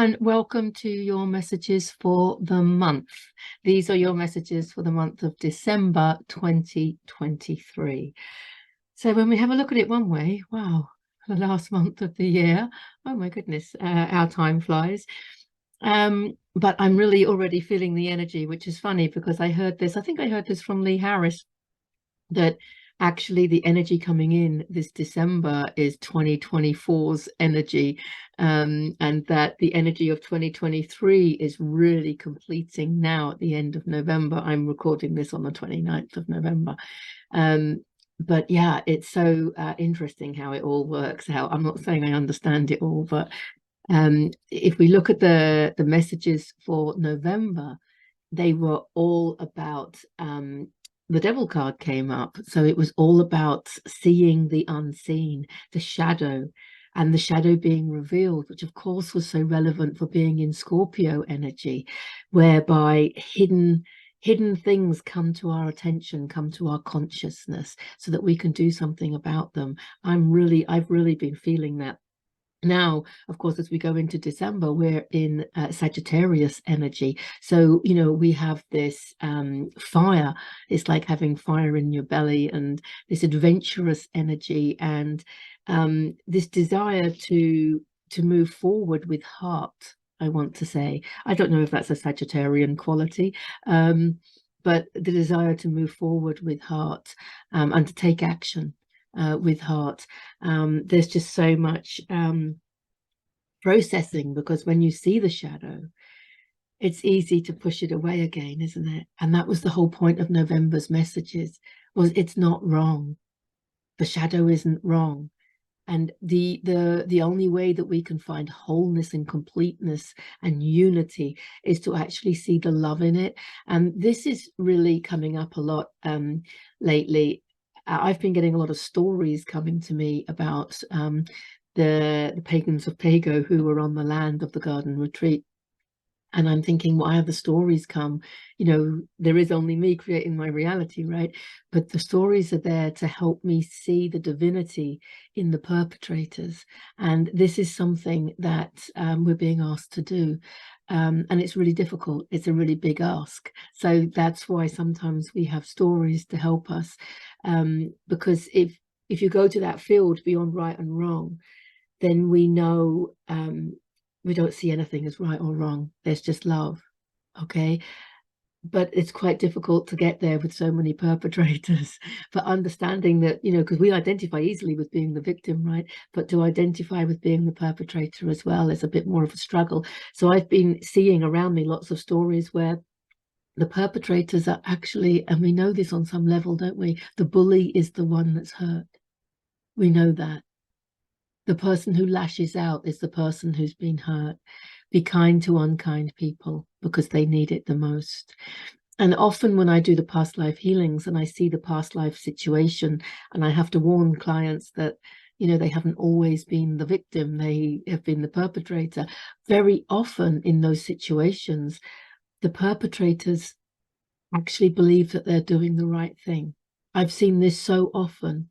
and welcome to your messages for the month. These are your messages for the month of December 2023. So when we have a look at it one way, wow, the last month of the year, oh my goodness, our time flies. But I'm really already feeling the energy, which is funny because I think I heard this from Lee Harris, that actually the energy coming in this December is 2024's energy, and that the energy of 2023 is really completing now at the end of November. I'm recording this on the 29th of November. But yeah, it's so interesting how it all works out. I'm not saying I understand it all, but if we look at the messages for November, they were all about the devil card came up. So it was all about seeing the unseen, the shadow, and the shadow being revealed, which of course was so relevant for being in Scorpio energy, whereby hidden things come to our attention, come to our consciousness, so that we can do something about them. I've really been feeling that. Now, of course, as we go into December, we're in Sagittarius energy. So, you know, we have this fire. It's like having fire in your belly, and this adventurous energy, and this desire to move forward with heart, I want to say. I don't know if that's a Sagittarian quality, but the desire to move forward with heart, and to take action with heart. There's just so much processing, because when you see the shadow, it's easy to push it away again, isn't it? And that was the whole point of November's messages, was it's not wrong. The shadow isn't wrong. And the only way that we can find wholeness and completeness and unity is to actually see the love in it. And this is really coming up a lot lately. I've been getting a lot of stories coming to me about the pagans of Pago who were on the land of the garden retreat. And I'm thinking, why have the stories come? You know, there is only me creating my reality, right? But the stories are there to help me see the divinity in the perpetrators. And this is something that we're being asked to do. And it's really difficult. It's a really big ask. So that's why sometimes we have stories to help us. Because if you go to that field beyond right and wrong, then we know we don't see anything as right or wrong. There's just love, okay? But it's quite difficult to get there with so many perpetrators. But understanding that, you know, because we identify easily with being the victim, right? But to identify with being the perpetrator as well is a bit more of a struggle. So I've been seeing around me lots of stories where the perpetrators are actually, and we know this on some level, don't we? The bully is the one that's hurt. We know that. The person who lashes out is the person who's been hurt. Be kind to unkind people because they need it the most. And often when I do the past life healings and I see the past life situation, and I have to warn clients that, you know, they haven't always been the victim, they have been the perpetrator. Very often in those situations, the perpetrators actually believe that they're doing the right thing. I've seen this so often.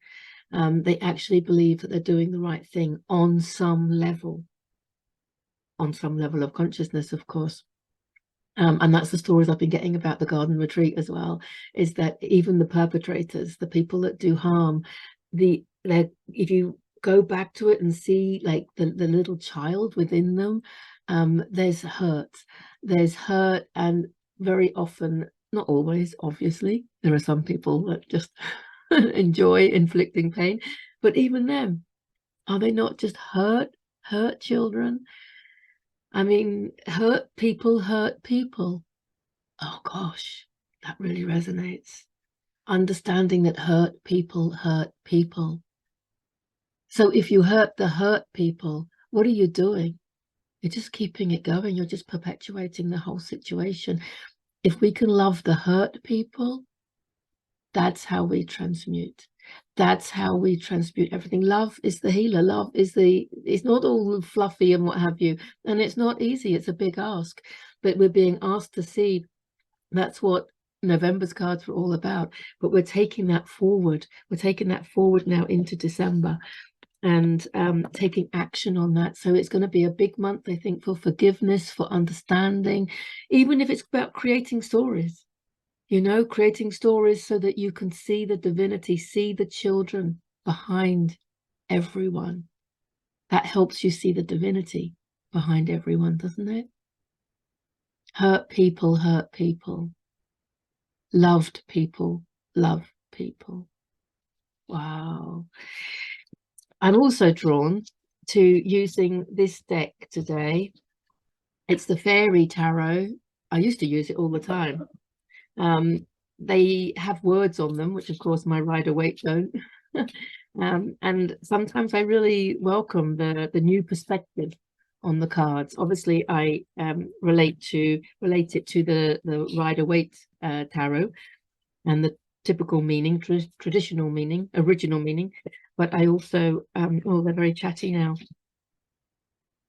They actually believe that they're doing the right thing on some level of consciousness, of course. And that's the stories I've been getting about the garden retreat as well, is that even the perpetrators, the people that do harm, if you go back to it and see like the little child within them, there's hurt, and very often, not always, obviously, there are some people that just enjoy inflicting pain, but even them, are they not just hurt children? I mean, hurt people. Oh gosh, that really resonates. Understanding that hurt people. So if you hurt the hurt people, what are you doing? You're just keeping it going. You're just perpetuating the whole situation. If we can love the hurt people, that's how we transmute. That's how we transmute everything. Love is the healer. Love is it's not all fluffy and what have you. And it's not easy. It's a big ask. But we're being asked to see. That's what November's cards were all about. But we're taking that forward. We're taking that forward now into December. and taking action on that. So it's going to be a big month, I think, for forgiveness, for understanding, even if it's about creating stories, you know, creating stories so that you can see the divinity, see the children behind everyone. That helps you see the divinity behind everyone, doesn't it? Hurt people hurt people. Loved people love people. Wow. I'm also drawn to using this deck today. It's the Fairy Tarot. I used to use it all the time. They have words on them, which of course my Rider-Waite don't. And sometimes I really welcome the new perspective on the cards. Obviously, I relate it to the Rider-Waite tarot and the typical meaning, traditional meaning, original meaning. But I also, oh, they're very chatty now.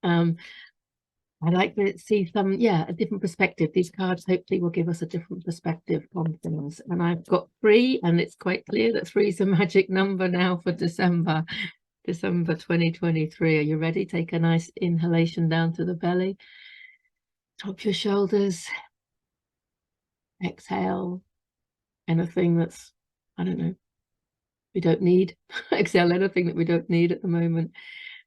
I like to see some, yeah, a different perspective. These cards hopefully will give us a different perspective on things. And I've got 3, and it's quite clear that 3 is a magic number now for December 2023. Are you ready? Take a nice inhalation down to the belly. Drop your shoulders. Exhale. Anything that's, I don't know, we don't need. Exhale anything that we don't need at the moment.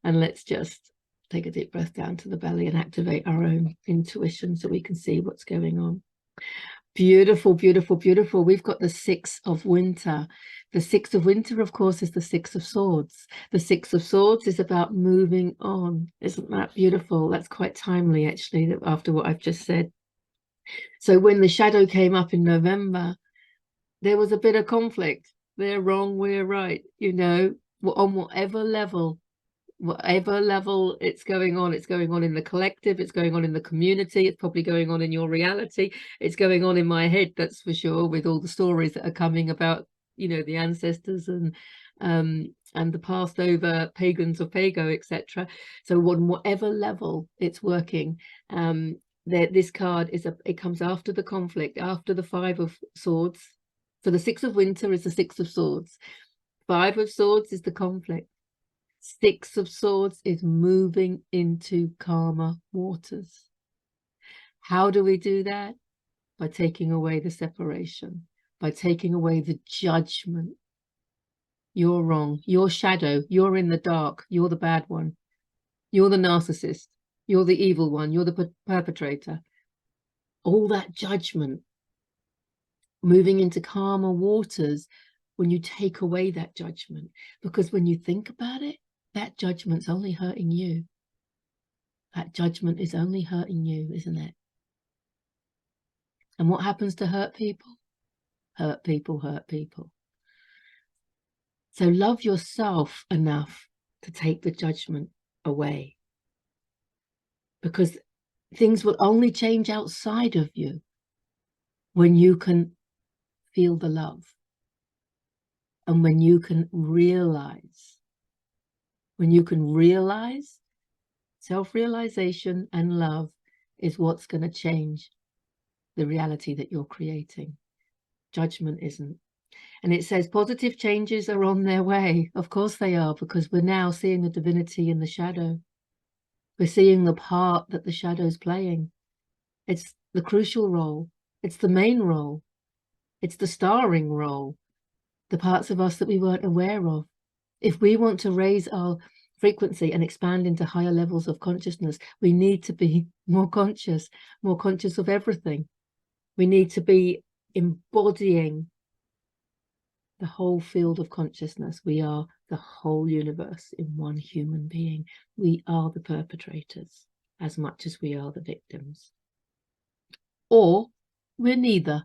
And let's just take a deep breath down to the belly and activate our own intuition so we can see what's going on. Beautiful, beautiful, beautiful. We've got the 6 of Winter. The 6 of Winter, of course, is the 6 of Swords. The 6 of Swords is about moving on. Isn't that beautiful? That's quite timely, actually, after what I've just said. So when the shadow came up in November, there was a bit of conflict. They're wrong, we're right, you know, on whatever level it's going on in the collective, it's going on in the community, it's probably going on in your reality, it's going on in my head, that's for sure, with all the stories that are coming about, you know, the ancestors and the passed over pagans of Pago, etc. So on whatever level it's working, this card it comes after the conflict, after the 5 of Swords. So the 6 of Winter is the 6 of Swords. 5 of Swords is the conflict. 6 of Swords is moving into calmer waters. How do we do that? By taking away the separation, by taking away the judgment. You're wrong. You're shadow. You're in the dark. You're the bad one. You're the narcissist. You're the evil one. You're the perpetrator. All that judgment. Moving into calmer waters when you take away that judgment. Because when you think about it, that judgment's only hurting you. That judgment is only hurting you, isn't it? And what happens to hurt people? Hurt people hurt people. So love yourself enough to take the judgment away. Because things will only change outside of you when you can feel the love. And when you can realize. When you can realize, self-realization and love is what's going to change the reality that you're creating. Judgment isn't. And it says positive changes are on their way. Of course they are, because we're now seeing the divinity in the shadow. We're seeing the part that the shadow's playing. It's the crucial role. It's the main role. It's the starring role. The parts of us that we weren't aware of. If we want to raise our frequency and expand into higher levels of consciousness, we need to be more conscious of everything. We need to be embodying the whole field of consciousness. We are the whole universe in one human being. We are the perpetrators as much as we are the victims. Or we're neither.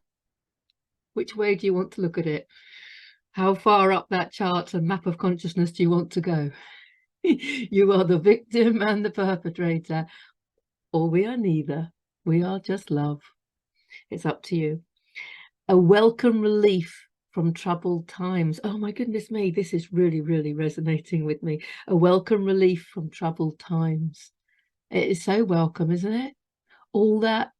Which way do you want to look at it? How far up that chart and map of consciousness do you want to go? You are the victim and the perpetrator, or we are neither. We are just love. It's up to you. A welcome relief from troubled times. Oh my goodness me, this is really, really resonating with me. A welcome relief from troubled times. It is so welcome, isn't it? All that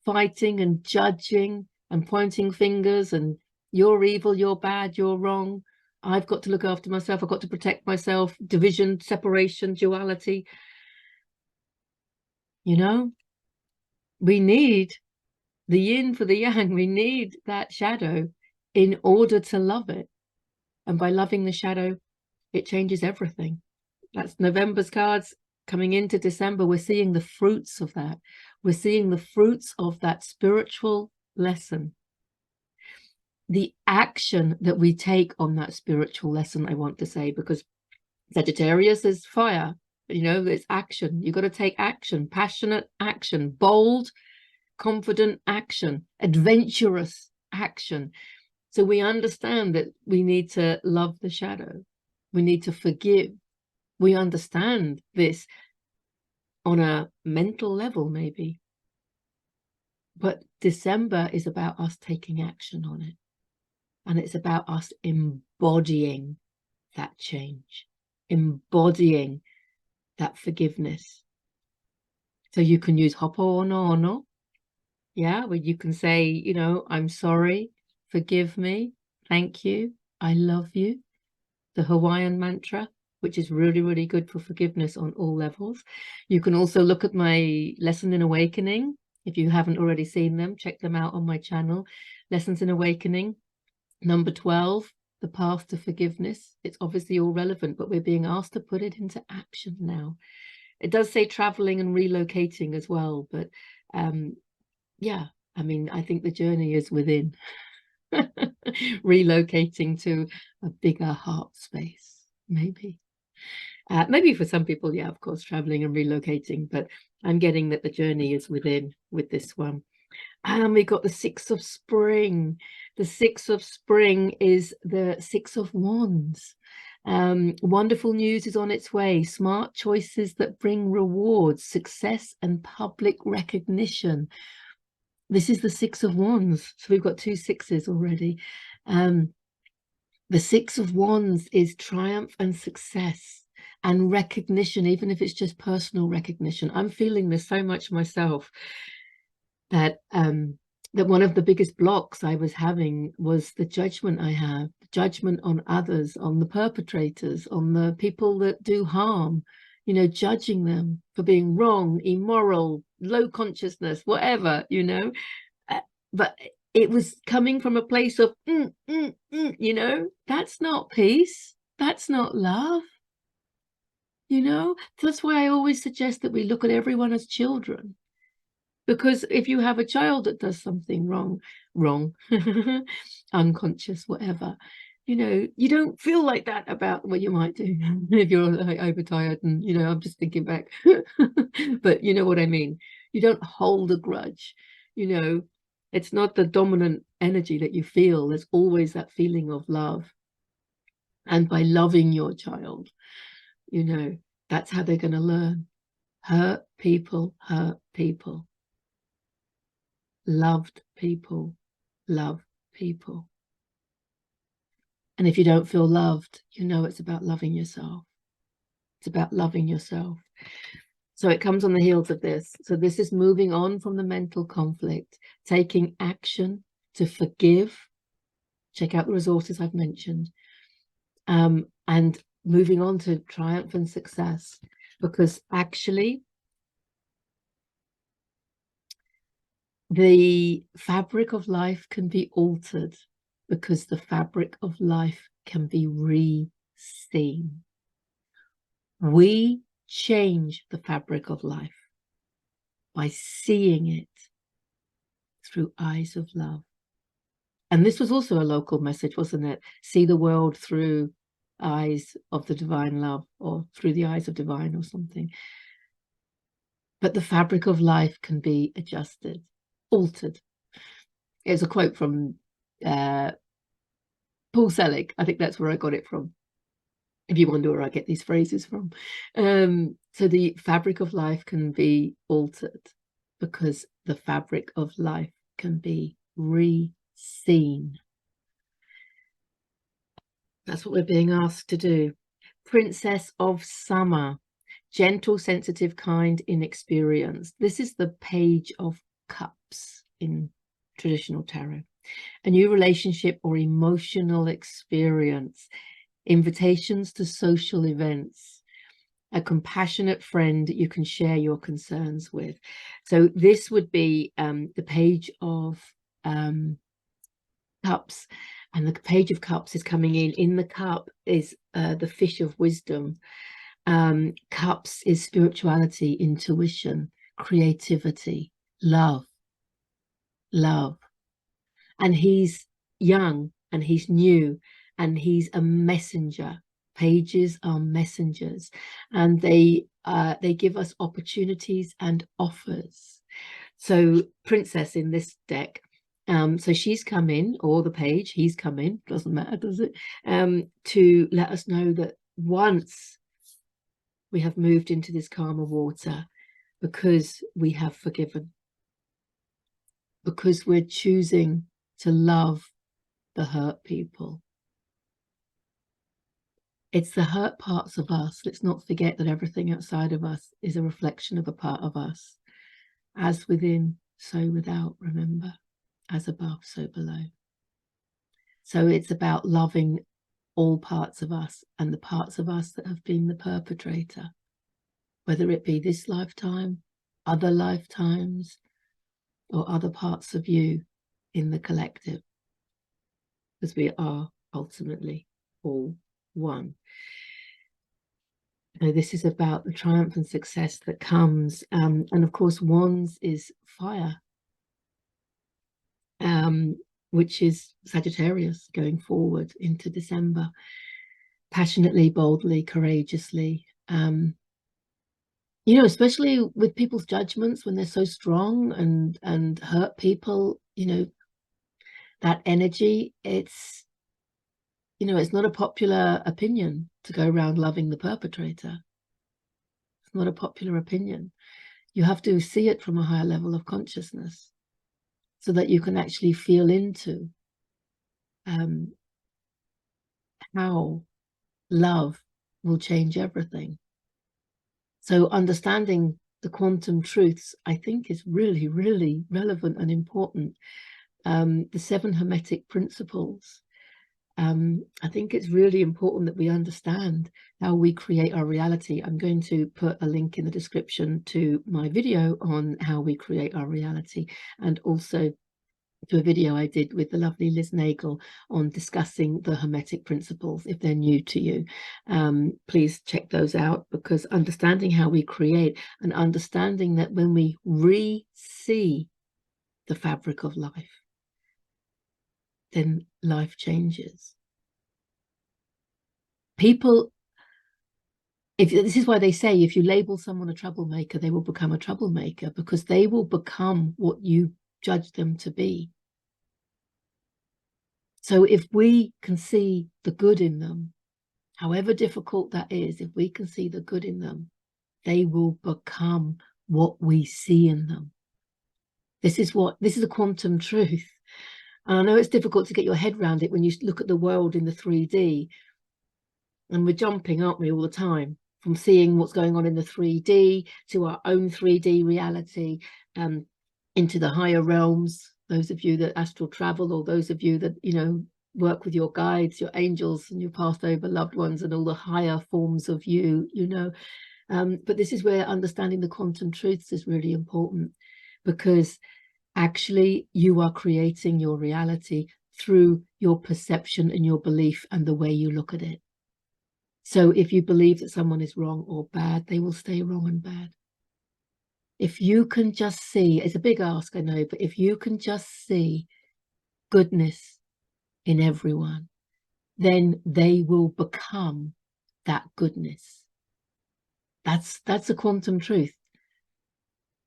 fighting and judging and pointing fingers and you're evil, you're bad, you're wrong. I've got to look after myself. I've got to protect myself. Division, separation, duality. You know, we need the yin for the yang. We need that shadow in order to love it. And by loving the shadow, it changes everything. That's November's cards. Coming into December, we're seeing the fruits of that. We're seeing the fruits of that spiritual lesson. The action that we take on that spiritual lesson, I want to say, because Sagittarius is fire, you know, it's action. You've got to take action, passionate action, bold, confident action, adventurous action. So we understand that we need to love the shadow. We need to forgive. We understand this on a mental level, maybe. But December is about us taking action on it. And it's about us embodying that change, embodying that forgiveness. So you can use ho'oponopono, yeah, where you can say, you know, I'm sorry, forgive me, thank you, I love you. The Hawaiian Mantra, which is really, really good for forgiveness on all levels. You can also look at my Lesson in Awakening. If you haven't already seen them, check them out on my channel. Lessons in Awakening, number 12, the path to forgiveness. It's obviously all relevant, but we're being asked to put it into action now. It does say traveling and relocating as well, but yeah, I mean, I think the journey is within. Relocating to a bigger heart space, maybe. Maybe for some people, yeah, of course, traveling and relocating, but I'm getting that the journey is within with this one. And we got the Six of Spring. The Six of Spring is the Six of Wands. Wonderful news is on its way. Smart choices that bring rewards, success, and public recognition. This is the Six of Wands. So we've got 2 sixes already. The Six of Wands is triumph and success and recognition, even if it's just personal recognition. I'm feeling this so much myself, that that one of the biggest blocks I was having was the judgment I have, judgment on others, on the perpetrators, on the people that do harm, you know, judging them for being wrong, immoral, low consciousness, whatever, you know. But it was coming from a place of, you know, that's not peace. That's not love. You know, that's why I always suggest that we look at everyone as children. Because if you have a child that does something wrong, unconscious, whatever, you know, you don't feel like that about, well, you might do if you're like, overtired and, you know, I'm just thinking back, but you know what I mean? You don't hold a grudge, you know, it's not the dominant energy that you feel. There's always that feeling of love. And by loving your child, you know, that's how they're going to learn. Hurt people hurt people. Loved people love people. And if you don't feel loved, you know it's about loving yourself. It's about loving yourself. So it comes on the heels of this. So this is moving on from the mental conflict, taking action to forgive. Check out the resources I've mentioned. And moving on to triumph and success, because actually the fabric of life can be altered, because the fabric of life can be re-seen. We change the fabric of life by seeing it through eyes of love. And this was also a local message, wasn't it? See the world through eyes of the divine love, or through the eyes of divine, or something. But the fabric of life can be adjusted, altered. It's a quote from Paul Selig. I think that's where I got it from, if you wonder where I get these phrases from. So the fabric of life can be altered, because the fabric of life can be re-seen. That's what we're being asked to do. Princess of Summer, gentle, sensitive, kind, inexperienced. This is the Page of Cups in traditional tarot. A new relationship or emotional experience. invitations to social events, a compassionate friend you can share your concerns with. So this would be the Page of Cups, and the Page of Cups is coming in. In the cup is the fish of wisdom. Cups is spirituality, intuition, creativity, love. And he's young and he's new and he's a messenger. Pages are messengers, and they give us opportunities and offers. So Princess in this deck, so she's come in, or the page, he's come in, doesn't matter, does it, to let us know that once we have moved into this calmer water, because we have forgiven, because we're choosing to love the hurt people. It's the hurt parts of us. Let's not forget that everything outside of us is a reflection of a part of us. As within, so without, remember. As above, so below. So it's about loving all parts of us, and the parts of us that have been the perpetrator, whether it be this lifetime, other lifetimes, or other parts of you in the collective, because we are ultimately all one. So this is about the triumph and success that comes, and of course Wands is fire, which is Sagittarius going forward into December, passionately, boldly, courageously, you know, especially with people's judgments when they're so strong and hurt people, you know, that energy, it's, you know, it's not a popular opinion to go around loving the perpetrator. It's not a popular opinion. You have to see it from a higher level of consciousness so that you can actually feel into how love will change everything. So understanding the quantum truths, I think, is really, really relevant and important. The 7 Hermetic principles, I think it's really important that we understand how we create our reality. I'm going to put a link in the description to my video on how we create our reality, and also to a video I did with the lovely Liz Nagel on discussing the Hermetic principles. If they're new to you, please check those out, because understanding how we create, and understanding that when we re-see the fabric of life, then life changes. People, this is why they say if you label someone a troublemaker, they will become a troublemaker, because they will become what you judge them to be. So if we can see the good in them, however difficult that is, if we can see the good in them, they will become what we see in them. This is a quantum truth. And I know it's difficult to get your head around it when you look at the world in the 3D, and we're jumping, aren't we, all the time, from seeing what's going on in the 3D to our own 3D reality, into the higher realms. Those of you that astral travel, or those of you that, you know, work with your guides, your angels, and your passed over loved ones, and all the higher forms of you, you know. But this is where understanding the quantum truths is really important, because actually you are creating your reality through your perception and your belief and the way you look at it. So if you believe that someone is wrong or bad, they will stay wrong and bad. If you can just see, it's a big ask, I know, but if you can just see goodness in everyone, then they will become that goodness. That's a quantum truth.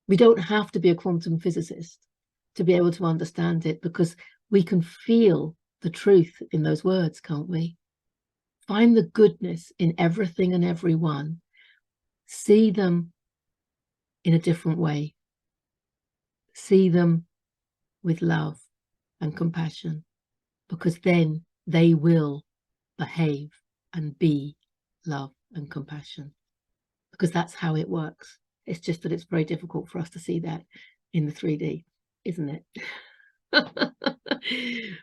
We don't have to be a quantum physicist to be able to understand it, because we can feel the truth in those words, can't we? Find the goodness in everything and everyone. See them in a different way. See them with love and compassion, because then they will behave and be love and compassion, because that's how it works. It's just that it's very difficult for us to see that in the 3D, isn't it?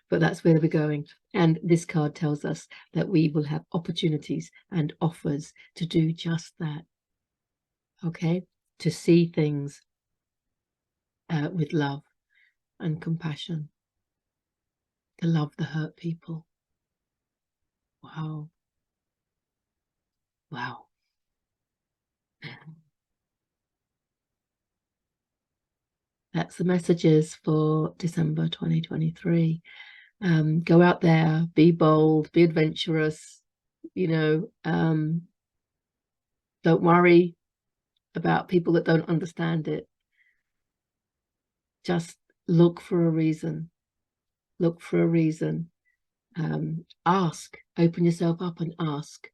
But that's where we're going. And this card tells us that we will have opportunities and offers to do just that. Okay, to see things with love and compassion, to love the hurt people. Wow. Wow. That's the messages for December 2023. Go out there, be bold, be adventurous, you know, don't worry about people that don't understand it. Just look for a reason. Look for a reason. Ask, open yourself up and ask.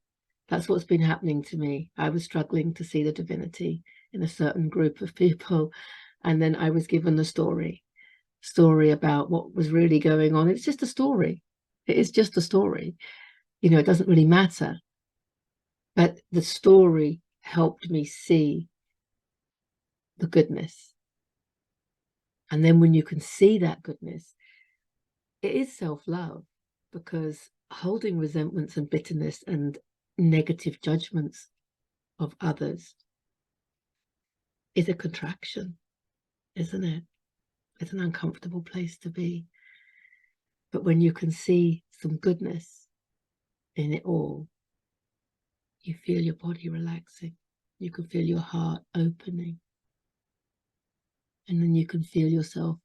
That's what's been happening to me. I was struggling to see the divinity in a certain group of people, and then I was given the story about what was really going on. It's just a story. It is just a story. You know, it doesn't really matter. But the story helped me see the goodness. And then when you can see that goodness, it is self-love, because holding resentments and bitterness and negative judgments of others is a contraction, isn't it? It's an uncomfortable place to be. But when you can see some goodness in it all, you feel your body relaxing. You can feel your heart opening. And then you can feel yourself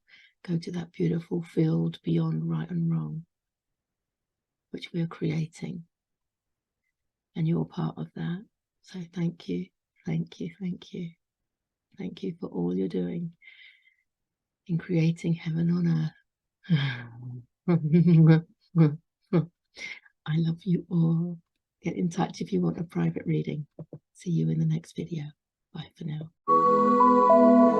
go to that beautiful field beyond right and wrong, which we are creating. And you're part of that. So thank you, thank you, thank you. Thank you for all you're doing in creating heaven on earth. I love you all. Get in touch if you want a private reading. See you in the next video. Bye for now.